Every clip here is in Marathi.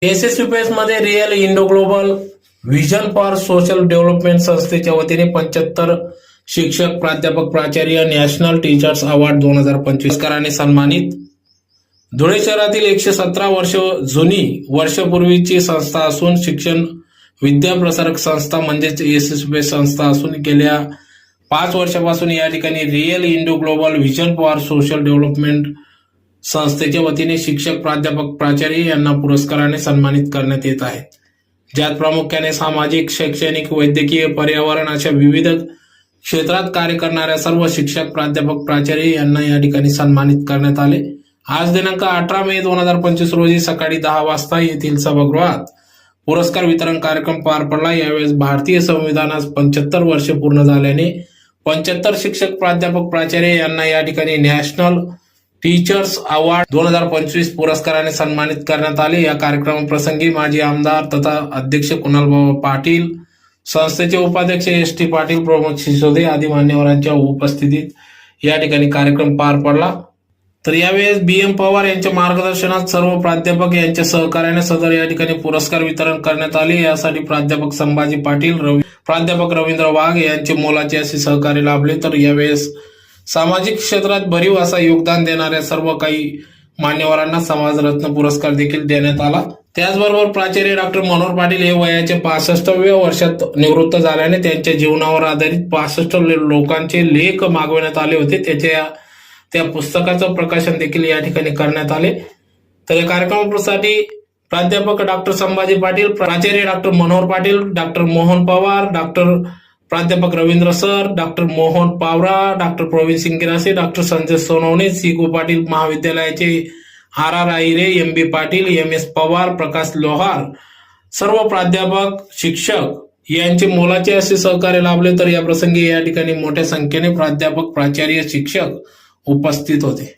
एसएसयूपीएस मध्ये real Indo global vision for social development संस्थेच्या वतीने 75 शिक्षक प्राध्यापक प्राचार्य नॅशनल टीचर्स अवॉर्ड 2025 पुरस्काराने सन्मानित. धुळे शहरातील 117 वर्ष जुनी वर्षपूर्वीची संस्था असून शिक्षण विद्याप्रसारक संस्था म्हणजेच एसएसयूपीएस संस्था असून गेल्या 5 वर्षापासून या ठिकाणी real Indo global vision for social development संस्थेच्या वतीने शिक्षक प्राध्यापक प्राचार्य यांना पुरस्काराने सन्मानित करण्यात येत आहे, ज्यात प्रामुख्याने सामाजिक, शैक्षणिक, वैद्यकीय, पर्यावरण अशा विविध क्षेत्रात कार्य करणाऱ्या सर्व शिक्षक प्राध्यापक प्राचार्य यांना या ठिकाणी सन्मानित करण्यात आले. आज दिनांक 18 मे 2025 रोजी सकाळी 10 वाजता येथील सभागृहात पुरस्कार वितरण कार्यक्रम पार पडला. यावेळेस भारतीय संविधानास 75 वर्षे पूर्ण झाल्याने 75 शिक्षक प्राध्यापक प्राचार्य यांना या ठिकाणी नॅशनल टीचर्स अवॉर्ड 2025 पुरस्काराने सन्मानित करण्यात आले. या कार्यक्रमाप्रसंगी माजी आमदार तथा अध्यक्ष कुणालबाबा पाटील, संस्थेचे उपाध्यक्ष एस टी पाटील, प्रमोद सिसोदे आदी मान्यवरांच्या उपस्थितीत या ठिकाणी कार्यक्रम पार पडला. तर यावेळेस बी एम पवार यांच्या मार्गदर्शनात सर्व प्राध्यापक यांच्या सहकार्याने सदर या ठिकाणी पुरस्कार वितरण करण्यात आले. यासाठी प्राध्यापक संभाजी पाटील, प्राध्यापक रवींद्र वाघ यांचे मोलाचे असे सहकार्य लाभले. तर यावेळेस सामाजिक क्षेत्रात भरीव असा योगदान देणाऱ्या सर्व काही मान्यवरांना समाजरत्न पुरस्कार देखील देण्यात आला. त्याचबरोबर प्राचार्य डॉक्टर मनोहर पाटील हे वयाच्या 65व्या वर्षात निवृत्त झाल्याने त्यांच्या जीवनावर आधारित 65 लोकांचे लेख मागवण्यात आले होते. त्या पुस्तकाचं प्रकाशन देखील या ठिकाणी करण्यात आले. तर या कार्यक्रमासाठी प्राध्यापक डॉक्टर संभाजी पाटील, प्राचार्य doctor Manohar Patil, doctor Mohan Pawar, doctor प्राध्यापक Ravindra sir, doctor Mohan Pawara, doctor Praveen Singrase, doctor Sanjay Sonawane, सी.गो. पाटील महाविद्यालयाचे R Ahire, M B. Patil, M S. Pawar, Prakash Lohar, सर्व प्राध्यापक शिक्षक यांचे मोलाचे असे सहकार्य लाभले. तर या प्रसंगी या ठिकाणी मोठ्या संख्येने प्राध्यापक प्राचार्य शिक्षक उपस्थित होते.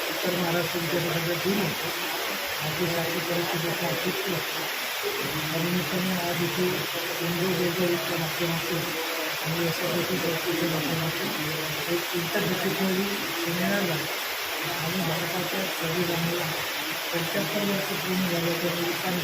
उत्तर महाराष्ट्र विद्यापीठाचा दिन होतो. आजची परिस्थितीचा अतिशय त्यानिमित्ताने आज इथे केंद्रीय जलचरीच्या माध्यमातून आणि एसआरटीच्या चौकीच्या माध्यमातून एक इंटरडिसिप्लिनरी सेमिनार झाला आणि भारताच्या संविधानाला 75 वर्ष पूर्ण झाल्याच्या निमित्ताने